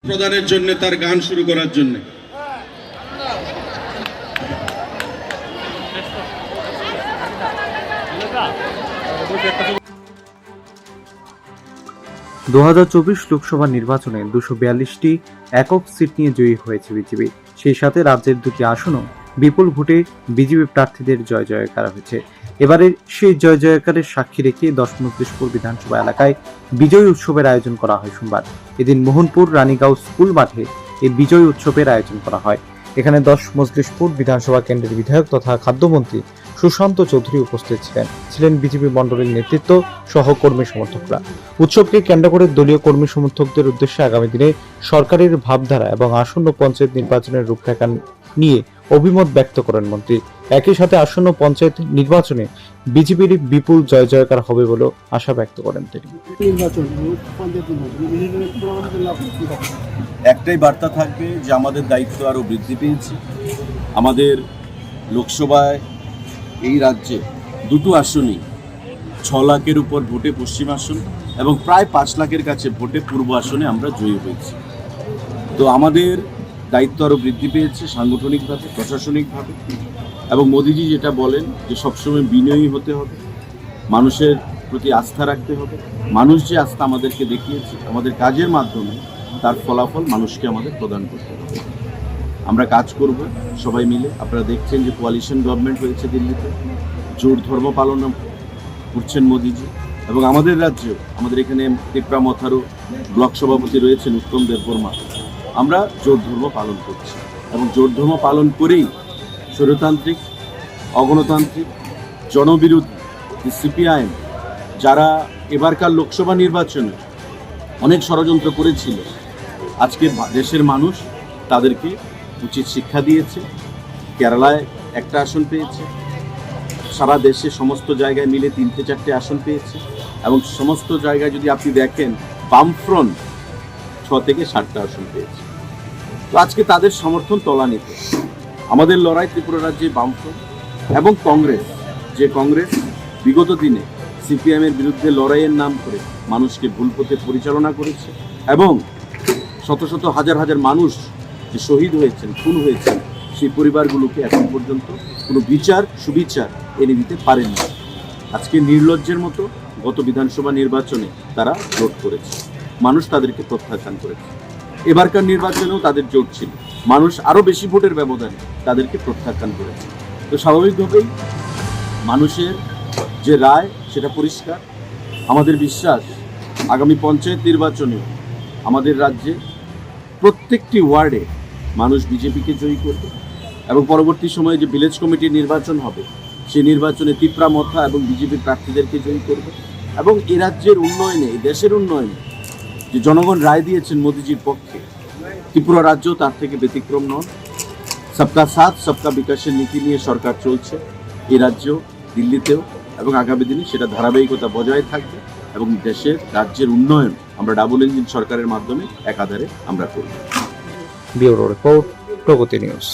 প্রদানের জন্য তার গান শুরু করার জন্য। লোকসভা নির্বাচনে 242টি একক সিট নিয়ে জয়ী হয়েছে বিজেপি। সেই সাথে রাজ্যের 2টি আসনও বিপুল ভোটে বিজেপি প্রার্থীদের জয় জয়কার হয়েছে। এবারে সেই জয় জয়কারের সাক্ষী রেখে 10 মজলিশপুর বিধানসভা এলাকায় বিজয় উৎসবের আয়োজন করা হয় সোমবার। এদিন মোহনপুর রানীগাঁও স্কুল মাঠে এই বিজয় উৎসবের আয়োজন করা হয়। এখানে 10 মজলিশপুর বিধানসভা কেন্দ্রের বিধায়ক তথা খাদ্যমন্ত্রী সুশান্ত চৌধুরী উপস্থিত ছিলেন বিজেপি মণ্ডলের নেতৃত্ব সহ কর্মী সমর্থকরা। উৎসবকে কেন্দ্র করে দলীয় কর্মী সমর্থকদের উদ্দেশ্যে আগামী দিনে সরকারের ভাবধারা এবং আসন্ন পঞ্চায়েত নির্বাচনের রূপরেখা নিয়ে অভিমত ব্যক্ত করেন মন্ত্রী। একই সাথে আসন্ন পঞ্চায়েত নির্বাচনে বিজেপির বিপুল জয় জয়কার হবে বলে আশা ব্যক্ত করেন তিনি। একটাই বার্তা থাকবে যে আমাদের দায়িত্ব আরো বৃদ্ধি পেয়েছে। আমাদের লোকসভায় এই রাজ্যে 2টো আসনই 6 লাখের উপর ভোটে পশ্চিম আসন এবং প্রায় 5 লাখের কাছে ভোটে পূর্ব আসনে আমরা জয়ী হয়েছি। তো আমাদের দায়িত্ব আরও বৃদ্ধি পেয়েছে সাংগঠনিকভাবে, প্রশাসনিকভাবে। এবং মোদিজি যেটা বলেন যে সবসময় বিনয়ী হতে হবে, মানুষের প্রতি আস্থা রাখতে হবে। মানুষ যে আস্থা আমাদেরকে দেখিয়েছে, আমাদের কাজের মাধ্যমে তার ফলাফল মানুষকে আমাদের প্রদান করতে হবে। আমরা কাজ করব সবাই মিলে। আপনারা দেখছেন যে কোয়ালিশন গভর্নমেন্ট হয়েছে দিল্লিতে, জোট ধর্ম পালন করছেন মোদিজি। এবং আমাদের রাজ্যেও, আমাদের এখানে ত্রিপুরা মথারু ব্লক সভাপতি রয়েছেন উত্তম দেববর্মা, আমরা জোট ধর্ম পালন করছি। এবং জোট ধর্ম পালন করেই স্বৈরতান্ত্রিক, অগণতান্ত্রিক, জনবিরোধী সিপিআইএম যারা এবারকার লোকসভা নির্বাচনে অনেক ষড়যন্ত্র করেছিল, আজকে দেশের মানুষ তাদেরকে উচিত শিক্ষা দিয়েছে। কেরালায় একটা আসন পেয়েছে, সারা দেশে সমস্ত জায়গায় মিলে 3-4টে আসন পেয়েছে। এবং সমস্ত জায়গায় যদি আপনি দেখেন বামফ্রন্ট 6 থেকে 7টা আসন পেয়েছে। তো আজকে তাদের সমর্থন তলানিতে। আমাদের লড়াই ত্রিপুরা রাজ্যে বামফ্রন্ট এবং কংগ্রেস, যে কংগ্রেস বিগত দিনে সিপিএমের বিরুদ্ধে লড়াইয়ের নাম করে মানুষকে ভুল পথে পরিচালনা করেছে এবং শত শত হাজার হাজার মানুষ যে শহীদ হয়েছেন, খুন হয়েছেন, সেই পরিবারগুলোকে এখন পর্যন্ত কোনো বিচার সুবিচার এনে দিতে পারেননি। আজকে নির্লজ্জের মতো গত বিধানসভা নির্বাচনে তারা জোট করেছে, মানুষ তাদেরকে প্রত্যাখ্যান করেছে। এবারকার নির্বাচনেও তাদের জোট ছিল, মানুষ আরও বেশি ভোটের ব্যবধানে তাদেরকে প্রত্যাখ্যান করেছে। তো স্বাভাবিকভাবেই মানুষের যে রায় সেটা পরিষ্কার। আমাদের বিশ্বাস আগামী পঞ্চায়েত নির্বাচনে আমাদের রাজ্যে প্রত্যেকটি ওয়ার্ডে মানুষ বিজেপিকে জয়ী করবে এবং পরবর্তী সময়ে যে ভিলেজ কমিটির নির্বাচন হবে সেই নির্বাচনে ত্রিপুরা মথা এবং বিজেপি প্রার্থীদেরকে জয়ী করবে। এবং এই রাজ্যের উন্নয়নে, এই দেশের উন্নয়নে যে জনগণ রায় দিয়েছেন মোদিজির পক্ষে, ত্রিপুরা রাজ্য তার থেকে ব্যতিক্রম নন। সবকা সাথ সবকা বিকাশের নীতি নিয়ে সরকার চলছে এই রাজ্যেও, দিল্লিতেও, এবং আগামী দিনে সেটা ধারাবাহিকতা বজায় থাকবে এবং দেশের রাজ্যের উন্নয়ন আমরা ডাবল ইঞ্জিন সরকারের মাধ্যমে একাধারে আমরা করব। ব্যুরো রিপোর্ট, প্রগতি নিউজ।